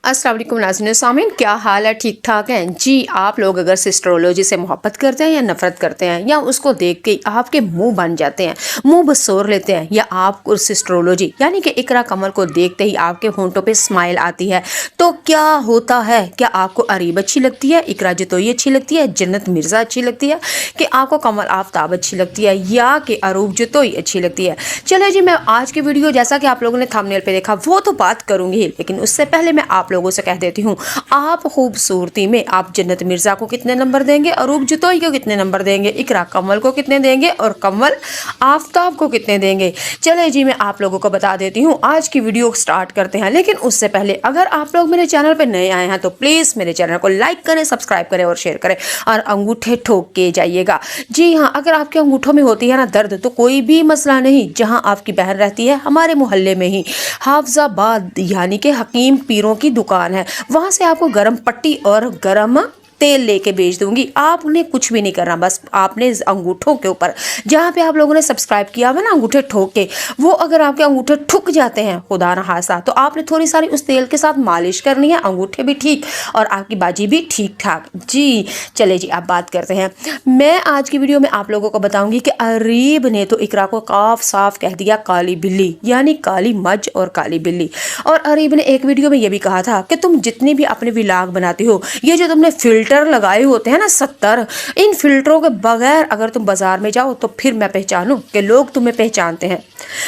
अस्सलाम वालेकुम नाज़रीन सामीन, क्या हाल है? ठीक ठाक हैं जी। आप लोग अगर सिस्ट्रोलॉजी से मोहब्बत करते हैं या नफ़रत करते हैं या उसको देख के आपके मुंह बन जाते हैं, मुंह बसोर लेते हैं, या आप सिस्ट्रोलॉजी यानी कि इकरा कमल को देखते ही आपके होंठों पे स्माइल आती है, तो क्या होता है? क्या आपको अरीब अच्छी लगती है, इकरा जतोई अच्छी लगती है, जन्नत मिर्ज़ा अच्छी लगती है, कि आपको कमल आफ्ताब अच्छी लगती है, या कि अरूब जतोई अच्छी लगती है? चले जी, मैं आज की वीडियो जैसा कि आप लोगों ने थंबनेल पे देखा वो तो बात करूँगी, लेकिन उससे पहले मैं आप लोगों से कह देती हूँ, आप खूबसूरती में आप जन्नत मिर्ज़ा को कितने नंबर देंगे, अरूब जतोई को कितने नंबर देंगे, इकरा कमल को कितने देंगे और कमल आफ्ताब को कितने देंगे? चले जी, मैं आप लोगों को बता देती हूँ। आज की वीडियो स्टार्ट करते हैं, लेकिन उससे पहले अगर आप लोग मेरे चैनल पर नए आए हैं तो प्लीज़ मेरे चैनल को लाइक करें, सब्सक्राइब करें और शेयर करें, और अंगूठे ठोक के जाइएगा। जी हाँ, अगर आपके अंगूठों में होती है ना दर्द, तो कोई भी मसला नहीं, जहाँ आपकी बहन रहती है हमारे मोहल्ले में ही हाफजाबाद यानी कि हकीम पीरों की दुकान है, वहाँ से आपको गरम पट्टी और गरम तेल लेके भेज दूंगी। आपने कुछ भी नहीं करना, बस आपने अंगूठों के ऊपर जहाँ पे आप लोगों ने सब्सक्राइब किया हुआ ना अंगूठे ठोक के, वो अगर आपके अंगूठे ठुक जाते हैं खुदा न खासा, तो आपने थोड़ी सारी उस तेल के साथ मालिश करनी है, अंगूठे भी ठीक और आपकी बाजी भी ठीक ठाक। जी चले जी, आप बात करते हैं। मैं आज की वीडियो में आप लोगों को बताऊंगी कि अरीब ने तो इकरा को काफ साफ कह दिया काली बिल्ली, यानी काली मज और काली बिल्ली। और अरीब ने एक वीडियो में ये भी कहा था कि तुम जितनी भी अपने व्लॉग बनाती हो, ये जो तुमने फिल्टर लगाए होते हैं ना 70, इन फिल्टरों के बगैर अगर तुम बाजार में जाओ तो फिर मैं पहचानूं कि लोग तुम्हें पहचानते हैं।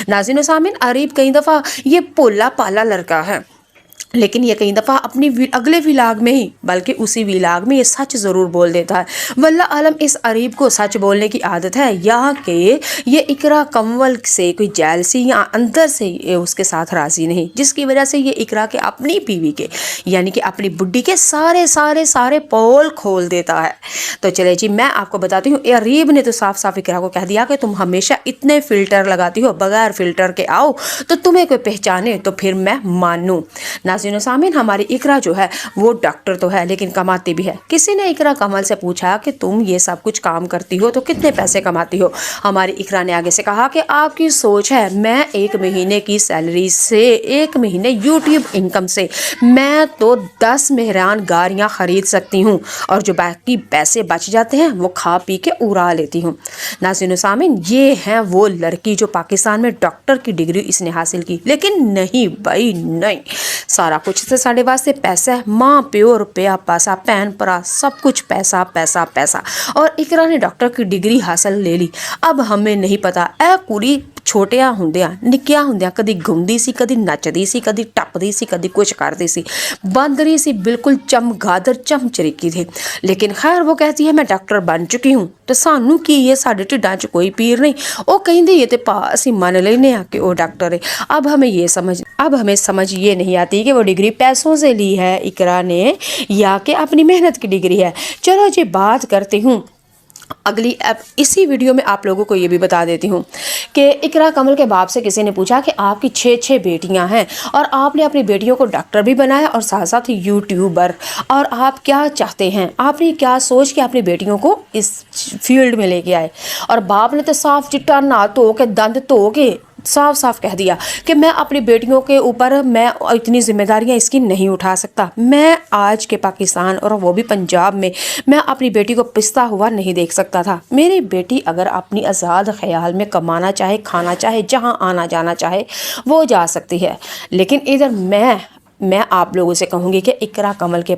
नाज़रीन सामीन, अरीब कई दफ़ा ये पोला पाला लड़का है, लेकिन ये कई दफ़ा अपनी अगले विलाग में ही, बल्कि उसी विलाग में ये सच ज़रूर बोल देता है। वल्लाह आलम इस अरीब को सच बोलने की आदत है, या कि ये इकरा कमल से कोई जेलसी या अंदर से ये उसके साथ राज़ी नहीं, जिसकी वजह से ये इकरा के अपनी बीवी के यानी कि अपनी बुड्ढी के सारे सारे सारे पोल खोल देता है। तो चले जी, मैं आपको बताती हूँ, अरीब ने तो साफ साफ इकरा को कह दिया कि तुम हमेशा इतने फ़िल्टर लगाती हो, बगैर फ़िल्टर के आओ तो तुम्हें कोई पहचाने तो फिर मैं मानूँ। नाज़रीन सामीन, हमारी इकरा जो है वो डॉक्टर तो है लेकिन कमाती भी है। किसी ने इकरा कमल से पूछा कि तुम ये सब कुछ काम करती हो तो कितने पैसे कमाती हो? हमारी इकरा ने आगे से कहा कि आपकी सोच है, मैं एक महीने की सैलरी से, एक महीने यूट्यूब इनकम से मैं तो 10 मेहरान गाड़ियाँ ख़रीद सकती हूँ, और जो बाकी पैसे बच जाते हैं वो खा पी के उड़ा लेती हूँ। नाज़रीन सामीन, ये है वो लड़की जो पाकिस्तान में डॉक्टर की डिग्री इसने हासिल की, लेकिन नहीं भाई नहीं, सारा कुछ से साढ़े वास्ते पैसा है, माँ प्यो रुपया पैसा, भैन भरा सब कुछ पैसा पैसा पैसा। और इकरा ने डॉक्टर की डिग्री हासिल ले ली। अब हमें नहीं पता ए कुड़ी छोटिया ਹੁੰਦਿਆਂ ਨਿੱਕਿਆ ਹੁੰਦਿਆਂ कदी गाउंदी सी, कदी नचदी सी, कदी टपदी सी, कदी कुछ करती सी, बंदरी सी, बिल्कुल चमगादड़ चमचरीकी थी। लेकिन खैर वो कहती है मैं डॉक्टर बन चुकी हूँ, तो सानू की ये साढ़े ढिड्डां च कोई पीर नहीं। वो कहिंदी ये तो भा असीं मन लेने आ कि वो डॉक्टर है। अब हमें समझ ये नहीं आती कि वो डिग्री पैसों से ली है इकरा ने, या कि अपनी मेहनत की डिग्री है। चलो जी, बात करती हूँ अगली। अब इसी वीडियो में आप लोगों को ये भी बता देती हूँ कि इकरा कमल के बाप से किसी ने पूछा कि आपकी 6 बेटियां हैं और आपने अपनी बेटियों को डॉक्टर भी बनाया और साथ साथ यूट्यूबर, और आप क्या चाहते हैं, आपने क्या सोच के अपनी बेटियों को इस फील्ड में लेके आए? और बाप ने तो साफ चिट्टा ना धो के, दंद धो के साफ साफ कह दिया कि मैं अपनी बेटियों के ऊपर मैं इतनी जिम्मेदारियां इसकी नहीं उठा सकता। मैं आज के पाकिस्तान और वो भी पंजाब में मैं अपनी बेटी को पिसता हुआ नहीं देख सकता था। मेरी बेटी अगर अपनी आज़ाद ख्याल में कमाना चाहे, खाना चाहे, जहां आना जाना चाहे वो जा सकती है। लेकिन इधर मैं आप लोगों से कहूँगी कि इकरा कमल के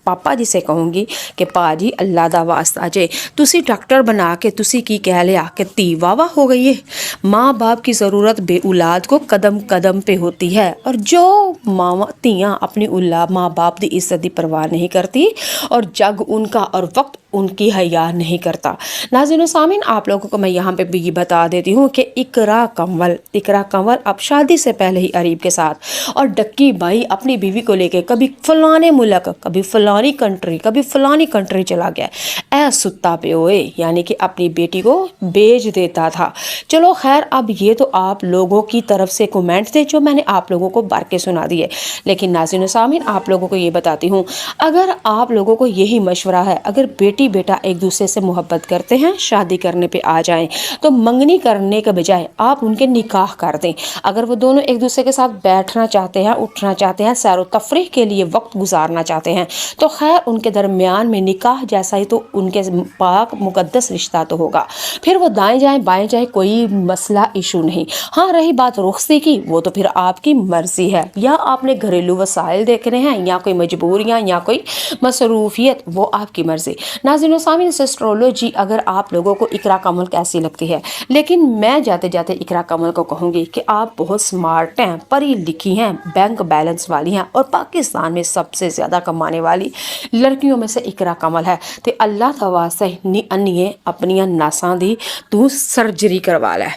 पापा जी से कहूँगी कि पाजी अल्लाह दा वास्ता जे तुसी डॉक्टर बना के तुसी की कह लिया कि धी वावा हो गई है। माँ बाप की ज़रूरत बे औलाद को कदम कदम पे होती है, और जो माँ धियाँ अपनी माँ बाप की इज्जत की परवाह नहीं करती, और जग उनका और वक्त उनकी हया नहीं करता। नाज़रीन सामीन, आप लोगों को मैं यहाँ पे भी बता देती हूँ कि इकरा कमल अब शादी से पहले ही अरीब के साथ और डक्की भाई अपनी बीवी को लेके कभी फलाने मुल्क, कभी फलानी कंट्री चला गया। ऐ सुत्ता प्योए, यानी कि अपनी बेटी को बेच देता था। चलो खैर, अब ये तो आप लोगों की तरफ से कमेंट थे जो मैंने आप लोगों को भर के सुना दिए। लेकिन नाज़रीन सामीन, आप लोगों को ये बताती हूँ, अगर आप लोगों को यही मशवरा है, अगर बेटी बेटी बेटा एक दूसरे से मोहब्बत करते हैं, शादी करने पे आ जाएं तो मंगनी करने के बजाय आप उनके निकाह कर दें। अगर वो दोनों एक दूसरे के साथ बैठना चाहते हैं, उठना चाहते हैं, सैर व तफरीह के लिए वक्त गुजारना चाहते हैं तो खैर उनके दरमियान में निकाह जैसा ही तो उनके पाक मुकद्दस रिश्ता तो होगा। फिर वो दाएं जाएं बाएं जाएं कोई मसला इशू नहीं। हाँ, रही बात रुखसती की, वो तो फिर आपकी मर्जी है, या आपने घरेलू वसाइल देखने हैं या कोई मजबूरियाँ या कोई मसरूफियत, वो आपकी मर्जी। नाज़रीन व सामीन, एस्ट्रोलॉजी अगर आप लोगों को इकरा कमल कैसी लगती है, लेकिन मैं जाते जाते इकरा कमल को कहूँगी कि आप बहुत स्मार्ट हैं, पढ़ी लिखी हैं, बैंक बैलेंस वाली हैं और पाकिस्तान में सबसे ज़्यादा कमाने वाली लड़कियों में से इकरा कमल है। तो अल्लाह तवासे नी अन्य अपनियां नासां दी तू सर्जरी करवा लै।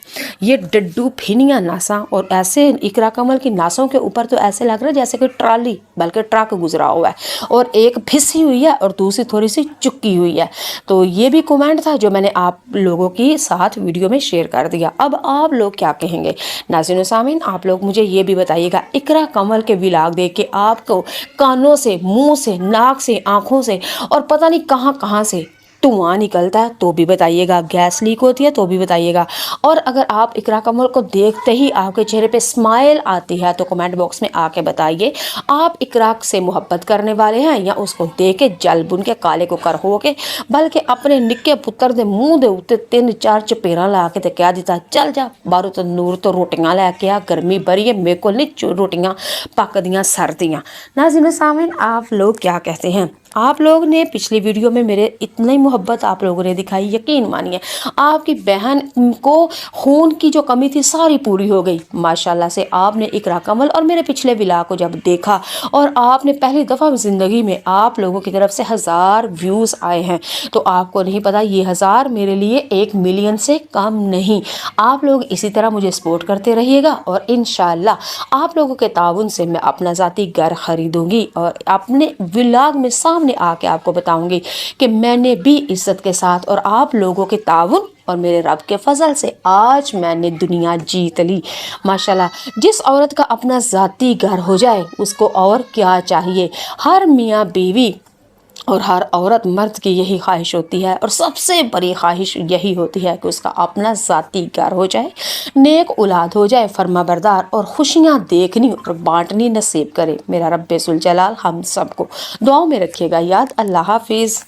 ये डड्डू फिनियां नासां, और ऐसे इकरा कमल की नासों के ऊपर तो ऐसे लग रहा है जैसे कोई ट्राली बल्कि ट्रक गुजरा हुआ है, और एक फिसी हुई है और दूसरी थोड़ी सी चुकी हुई है। तो ये भी कमेंट था जो मैंने आप लोगों के साथ वीडियो में शेयर कर दिया। अब आप लोग क्या कहेंगे? नाज़रीन व सामीन, आप लोग मुझे ये भी बताइएगा, इकरा कमल के व्लॉग देख के आपको कानों से, मुंह से, नाक से, आँखों से और पता नहीं कहाँ कहाँ से धुआं निकलता है तो भी बताइएगा, गैस लीक होती है तो भी बताइएगा। और अगर आप इकरा कमल को देखते ही आपके चेहरे पे स्माइल आती है तो कमेंट बॉक्स में आके बताइए आप इकरा से मोहब्बत करने वाले हैं या उसको देख के जल बुन के काले को कर हो के, बल्कि अपने निक्के पुत्र दे मुंह दे उत्ते 3-4 चपेड़ा ला के ते कह दिता चल जा बाहरों तो नूर तो रोटियां लैके आ, गर्मी बड़ी है, मेरे को नहीं रोटियां पकदियां सर्दियां। नाज़रीन सामीन, आप लोग क्या कहते हैं? आप लोग ने पिछली वीडियो में मेरे इतनी मोहब्बत आप लोगों ने दिखाई, यकीन मानिए आपकी बहन को खून की जो कमी थी सारी पूरी हो गई माशाल्लाह से। आपने इकरा कमल और मेरे पिछले व्लॉग को जब देखा और आपने पहली दफ़ा ज़िंदगी में आप लोगों की तरफ से 1000 व्यूज़ आए हैं, तो आपको नहीं पता ये 1000 मेरे लिए 1 मिलियन से कम नहीं। आप लोग इसी तरह मुझे सपोर्ट करते रहिएगा और इंशाल्लाह आप लोगों के ताउन से मैं अपना ज़ाती घर ख़रीदूँगी और अपने व्लॉग में सामने आके आपको बताऊंगी कि मैंने भी इज्जत के साथ और आप लोगों के ताउन और मेरे रब के फजल से आज मैंने दुनिया जीत ली माशाल्लाह। जिस औरत का अपना ज़ाती घर हो जाए उसको और क्या चाहिए? हर मियाँ बीवी और हर औरत मर्द की यही ख्वाहिश होती है और सबसे बड़ी ख्वाहिश यही होती है कि उसका अपना ज़ाती घर हो जाए, नेक औलाद हो जाए, फर्माबरदार, और खुशियाँ देखनी और बांटनी नसीब करे। मेरा रब्बे जुल जलाल हम सबको दुआओं में रखिएगा याद। अल्लाह हाफिज़।